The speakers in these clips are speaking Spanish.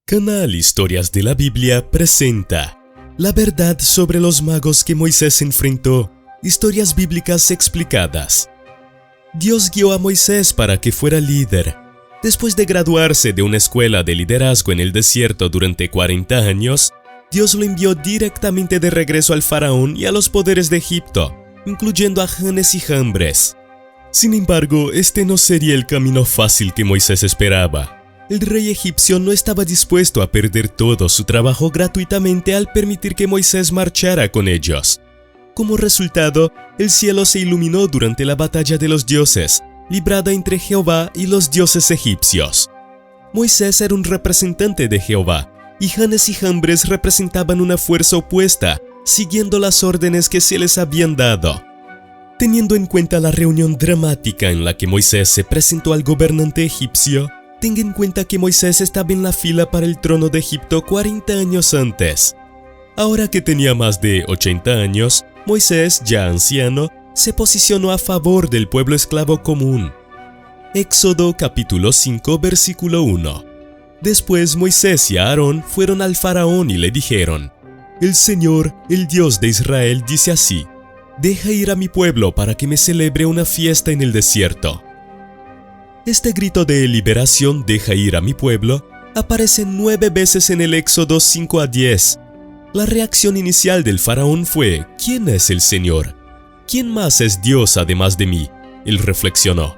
Canal Historias de la Biblia presenta la verdad sobre los magos que Moisés enfrentó, historias bíblicas explicadas. Dios guió a Moisés para que fuera líder. Después de graduarse de una escuela de liderazgo en el desierto durante 40 años, Dios lo envió directamente de regreso al faraón y a los poderes de Egipto, incluyendo a Janes y Jambres. Sin embargo, este no sería el camino fácil que Moisés esperaba. El rey egipcio no estaba dispuesto a perder todo su trabajo gratuitamente al permitir que Moisés marchara con ellos. Como resultado, el cielo se iluminó durante la batalla de los dioses, librada entre Jehová y los dioses egipcios. Moisés era un representante de Jehová, y Janes y Jambres representaban una fuerza opuesta, siguiendo las órdenes que se les habían dado. Teniendo en cuenta la reunión dramática en la que Moisés se presentó al gobernante egipcio, tenga en cuenta que Moisés estaba en la fila para el trono de Egipto 40 años antes. Ahora que tenía más de 80 años, Moisés, ya anciano, se posicionó a favor del pueblo esclavo común. Éxodo capítulo 5 versículo 1. Después Moisés y Aarón fueron al faraón y le dijeron: «El Señor, el Dios de Israel, dice así: deja ir a mi pueblo para que me celebre una fiesta en el desierto». Este grito de liberación, «deja ir a mi pueblo», aparece 9 veces en el Éxodo 5 a 10. La reacción inicial del faraón fue: «¿Quién es el Señor? ¿Quién más es Dios además de mí?», él reflexionó.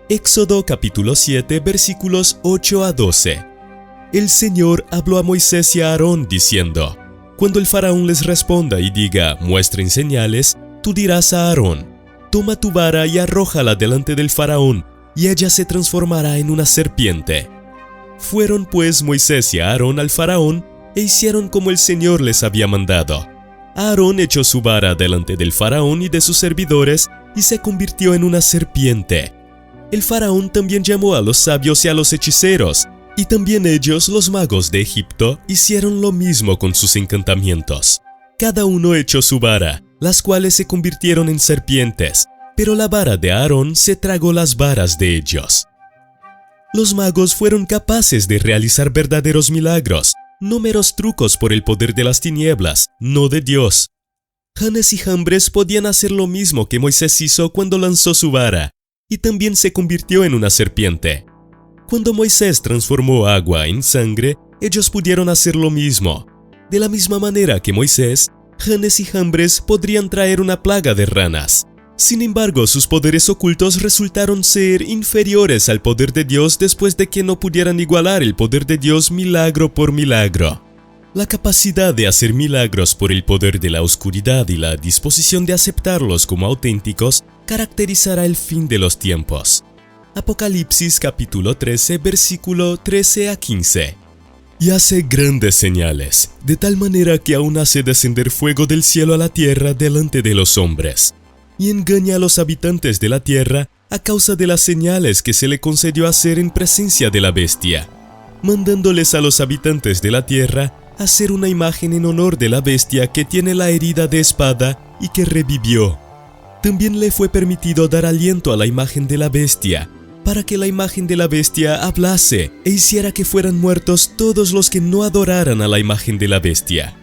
Éxodo capítulo 7 versículos 8 a 12. El Señor habló a Moisés y a Aarón diciendo: «Cuando el faraón les responda y diga: muestren señales, tú dirás a Aarón: toma tu vara y arrójala delante del faraón, y ella se transformará en una serpiente». Fueron pues Moisés y Aarón al faraón e hicieron como el Señor les había mandado. Aarón echó su vara delante del faraón y de sus servidores y se convirtió en una serpiente. El faraón también llamó a los sabios y a los hechiceros, y también ellos, los magos de Egipto, hicieron lo mismo con sus encantamientos. Cada uno echó su vara, las cuales se convirtieron en serpientes, pero la vara de Aarón se tragó las varas de ellos. Los magos fueron capaces de realizar verdaderos milagros, no meros trucos por el poder de las tinieblas, no de Dios. Janes y Jambres podían hacer lo mismo que Moisés hizo cuando lanzó su vara, y también se convirtió en una serpiente. Cuando Moisés transformó agua en sangre, ellos pudieron hacer lo mismo. De la misma manera que Moisés, Janes y Jambres podrían traer una plaga de ranas. Sin embargo, sus poderes ocultos resultaron ser inferiores al poder de Dios después de que no pudieran igualar el poder de Dios milagro por milagro. La capacidad de hacer milagros por el poder de la oscuridad y la disposición de aceptarlos como auténticos caracterizará el fin de los tiempos. Apocalipsis capítulo 13 versículo 13 a 15. Y hace grandes señales, de tal manera que aún hace descender fuego del cielo a la tierra delante de los hombres. Y engaña a los habitantes de la tierra a causa de las señales que se le concedió hacer en presencia de la bestia, mandándoles a los habitantes de la tierra hacer una imagen en honor de la bestia que tiene la herida de espada y que revivió. También le fue permitido dar aliento a la imagen de la bestia, para que la imagen de la bestia hablase e hiciera que fueran muertos todos los que no adoraran a la imagen de la bestia.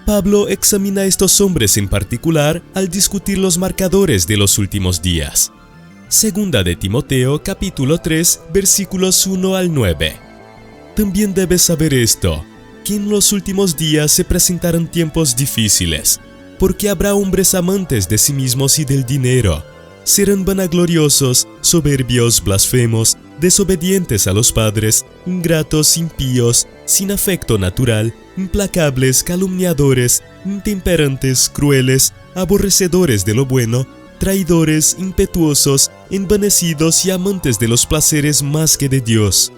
Pablo examina a estos hombres en particular al discutir los marcadores de los últimos días. Segunda de Timoteo capítulo 3 versículos 1 al 9. También debes saber esto, que en los últimos días se presentarán tiempos difíciles, porque habrá hombres amantes de sí mismos y del dinero. Serán vanagloriosos, soberbios, blasfemos, desobedientes a los padres, ingratos, impíos, sin afecto natural, implacables, calumniadores, intemperantes, crueles, aborrecedores de lo bueno, traidores, impetuosos, envanecidos y amantes de los placeres más que de Dios.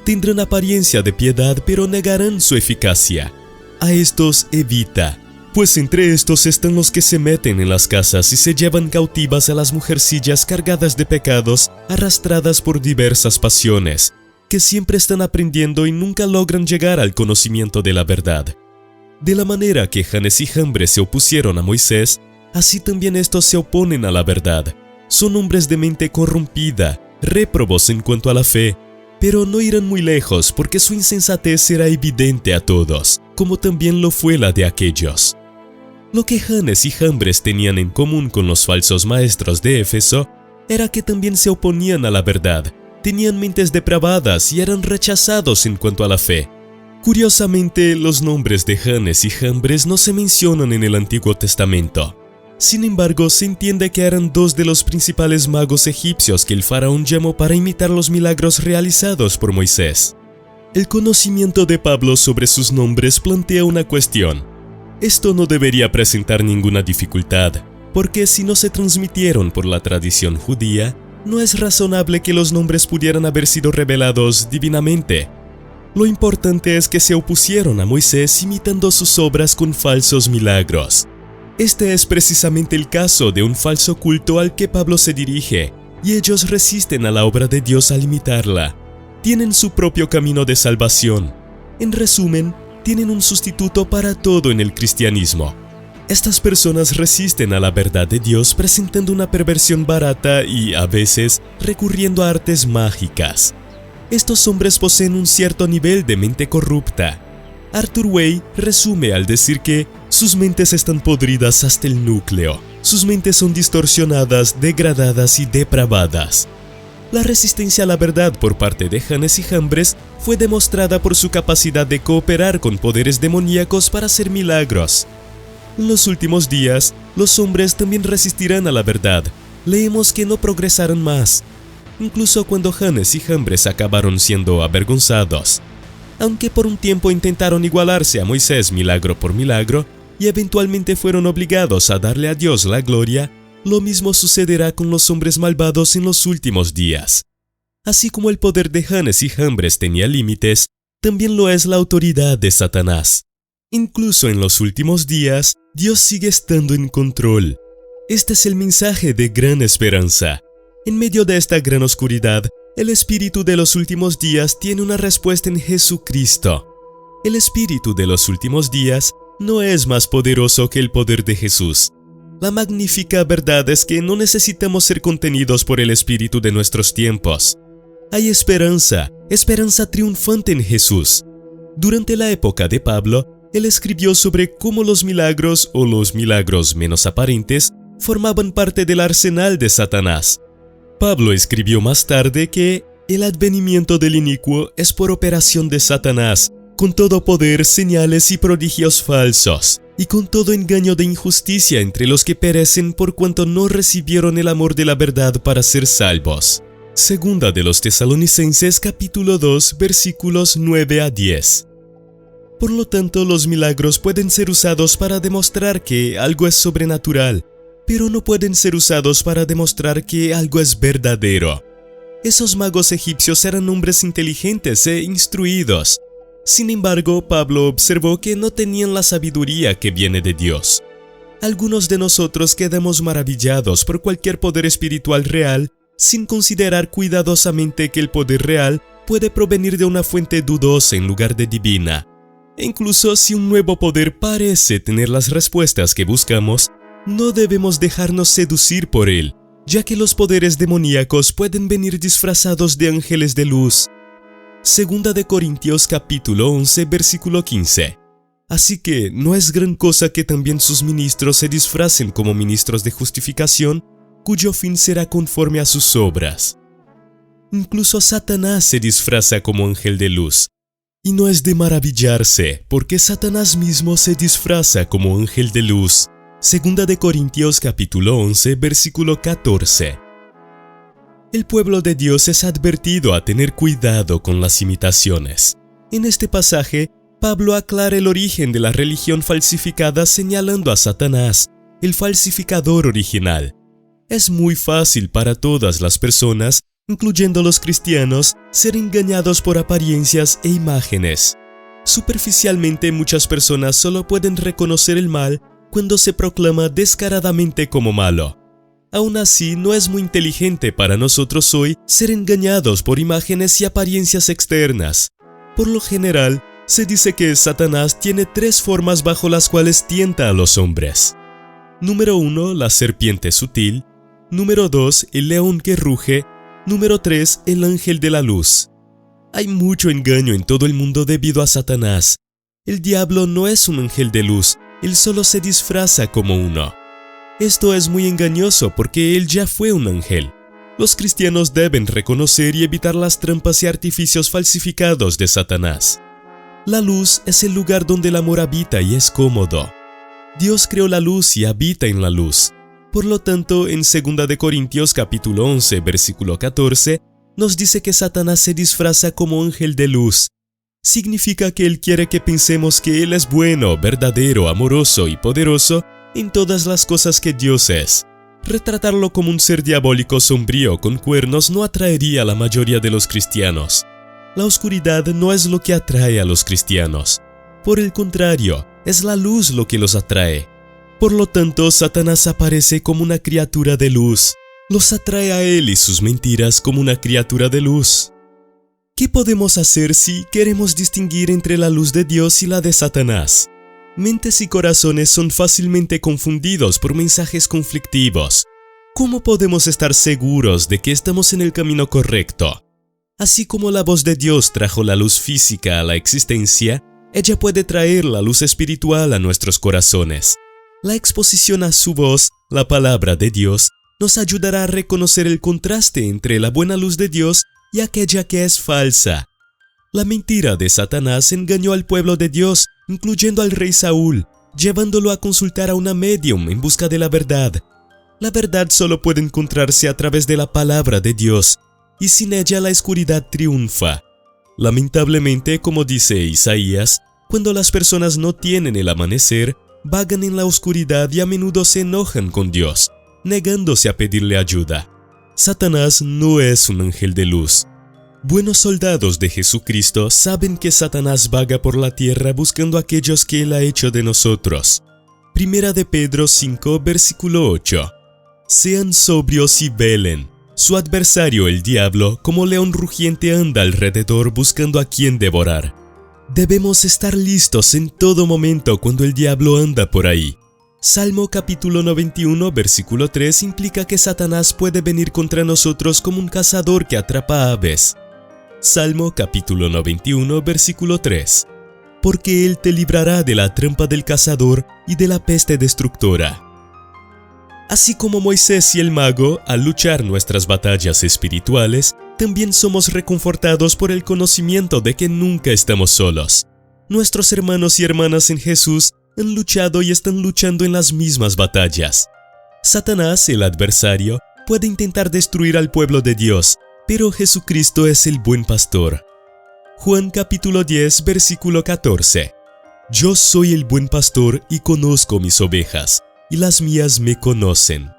Tendrán apariencia de piedad, pero negarán su eficacia. A estos evita, pues entre estos están los que se meten en las casas y se llevan cautivas a las mujercillas cargadas de pecados, arrastradas por diversas pasiones, que siempre están aprendiendo y nunca logran llegar al conocimiento de la verdad. De la manera que Janes y Jambres se opusieron a Moisés, así también estos se oponen a la verdad. Son hombres de mente corrompida, réprobos en cuanto a la fe, pero no irán muy lejos porque su insensatez era evidente a todos, como también lo fue la de aquellos. Lo que Janes y Jambres tenían en común con los falsos maestros de Éfeso era que también se oponían a la verdad, tenían mentes depravadas y eran rechazados en cuanto a la fe. Curiosamente, los nombres de Janes y Jambres no se mencionan en el Antiguo Testamento. Sin embargo, se entiende que eran dos de los principales magos egipcios que el faraón llamó para imitar los milagros realizados por Moisés. El conocimiento de Pablo sobre sus nombres plantea una cuestión. Esto no debería presentar ninguna dificultad, porque si no se transmitieron por la tradición judía, no es razonable que los nombres pudieran haber sido revelados divinamente. Lo importante es que se opusieron a Moisés imitando sus obras con falsos milagros. Este es precisamente el caso de un falso culto al que Pablo se dirige, y ellos resisten a la obra de Dios al imitarla. Tienen su propio camino de salvación. En resumen, tienen un sustituto para todo en el cristianismo. Estas personas resisten a la verdad de Dios presentando una perversión barata y, a veces, recurriendo a artes mágicas. Estos hombres poseen un cierto nivel de mente corrupta. Arthur Way resume al decir que sus mentes están podridas hasta el núcleo. Sus mentes son distorsionadas, degradadas y depravadas. La resistencia a la verdad por parte de Janes y Jambres fue demostrada por su capacidad de cooperar con poderes demoníacos para hacer milagros. En los últimos días, los hombres también resistirán a la verdad. Leemos que no progresaron más, incluso cuando Janes y Jambres acabaron siendo avergonzados. Aunque por un tiempo intentaron igualarse a Moisés milagro por milagro y eventualmente fueron obligados a darle a Dios la gloria, lo mismo sucederá con los hombres malvados en los últimos días. Así como el poder de Janes y Jambres tenía límites, también lo es la autoridad de Satanás. Incluso en los últimos días, Dios sigue estando en control. Este es el mensaje de gran esperanza. En medio de esta gran oscuridad, el espíritu de los últimos días tiene una respuesta en Jesucristo. El espíritu de los últimos días no es más poderoso que el poder de Jesús. La magnífica verdad es que no necesitamos ser contenidos por el espíritu de nuestros tiempos. Hay esperanza triunfante en Jesús. Durante la época de Pablo, él escribió sobre cómo los milagros o los milagros menos aparentes formaban parte del arsenal de Satanás. Pablo escribió más tarde que el advenimiento del inicuo es por operación de Satanás, con todo poder, señales y prodigios falsos, y con todo engaño de injusticia entre los que perecen por cuanto no recibieron el amor de la verdad para ser salvos. Segunda de los Tesalonicenses capítulo 2 versículos 9 a 10. Por lo tanto, los milagros pueden ser usados para demostrar que algo es sobrenatural, pero no pueden ser usados para demostrar que algo es verdadero. Esos magos egipcios eran hombres inteligentes e instruidos. Sin embargo, Pablo observó que no tenían la sabiduría que viene de Dios. Algunos de nosotros quedamos maravillados por cualquier poder espiritual real sin considerar cuidadosamente que el poder real puede provenir de una fuente dudosa en lugar de divina. E incluso si un nuevo poder parece tener las respuestas que buscamos, no debemos dejarnos seducir por él, ya que los poderes demoníacos pueden venir disfrazados de ángeles de luz. Segunda de Corintios capítulo 11 versículo 15. Así que no es gran cosa que también sus ministros se disfracen como ministros de justificación, cuyo fin será conforme a sus obras. Incluso Satanás se disfraza como ángel de luz. Y no es de maravillarse, porque Satanás mismo se disfraza como ángel de luz. Segunda de Corintios capítulo 11 versículo 14. El pueblo de Dios es advertido a tener cuidado con las imitaciones. En este pasaje, Pablo aclara el origen de la religión falsificada señalando a Satanás, el falsificador original. Es muy fácil para todas las personas, incluyendo los cristianos, ser engañados por apariencias e imágenes. Superficialmente, muchas personas solo pueden reconocer el mal cuando se proclama descaradamente como malo. Aún así, no es muy inteligente para nosotros hoy ser engañados por imágenes y apariencias externas. Por lo general, se dice que Satanás tiene 3 formas bajo las cuales tienta a los hombres. Número 1, la serpiente sutil. Número 2, el león que ruge. Número 3, el ángel de la luz. Hay mucho engaño en todo el mundo debido a Satanás. El diablo no es un ángel de luz, él solo se disfraza como uno. Esto es muy engañoso porque él ya fue un ángel. Los cristianos deben reconocer y evitar las trampas y artificios falsificados de Satanás. La luz es el lugar donde el amor habita y es cómodo. Dios creó la luz y habita en la luz. Por lo tanto, en 2 de Corintios capítulo 11, versículo 14, nos dice que Satanás se disfraza como ángel de luz. Significa que él quiere que pensemos que él es bueno, verdadero, amoroso y poderoso en todas las cosas que Dios es. Retratarlo como un ser diabólico sombrío con cuernos no atraería a la mayoría de los cristianos. La oscuridad no es lo que atrae a los cristianos. Por el contrario, es la luz lo que los atrae. Por lo tanto, Satanás aparece como una criatura de luz. Los atrae a él y sus mentiras como una criatura de luz. ¿Qué podemos hacer si queremos distinguir entre la luz de Dios y la de Satanás? Mentes y corazones son fácilmente confundidos por mensajes conflictivos. ¿Cómo podemos estar seguros de que estamos en el camino correcto? Así como la voz de Dios trajo la luz física a la existencia, ella puede traer la luz espiritual a nuestros corazones. La exposición a su voz, la palabra de Dios, nos ayudará a reconocer el contraste entre la buena luz de Dios y aquella que es falsa. La mentira de Satanás engañó al pueblo de Dios, incluyendo al rey Saúl, llevándolo a consultar a una médium en busca de la verdad. La verdad solo puede encontrarse a través de la palabra de Dios, y sin ella la oscuridad triunfa. Lamentablemente, como dice Isaías, cuando las personas no tienen el amanecer, vagan en la oscuridad y a menudo se enojan con Dios, negándose a pedirle ayuda. Satanás no es un ángel de luz. Buenos soldados de Jesucristo saben que Satanás vaga por la tierra buscando a aquellos que él ha hecho de nosotros. Primera de Pedro 5, versículo 8. Sean sobrios y velen. Su adversario, el diablo, como león rugiente anda alrededor buscando a quien devorar. Debemos estar listos en todo momento cuando el diablo anda por ahí. Salmo capítulo 91, versículo 3 implica que Satanás puede venir contra nosotros como un cazador que atrapa aves. Salmo capítulo 91, versículo 3. Porque él te librará de la trampa del cazador y de la peste destructora. Así como Moisés y el mago, al luchar nuestras batallas espirituales, también somos reconfortados por el conocimiento de que nunca estamos solos. Nuestros hermanos y hermanas en Jesús han luchado y están luchando en las mismas batallas. Satanás, el adversario, puede intentar destruir al pueblo de Dios, pero Jesucristo es el buen pastor. Juan capítulo 10, versículo 14. Yo soy el buen pastor y conozco mis ovejas, y las mías me conocen.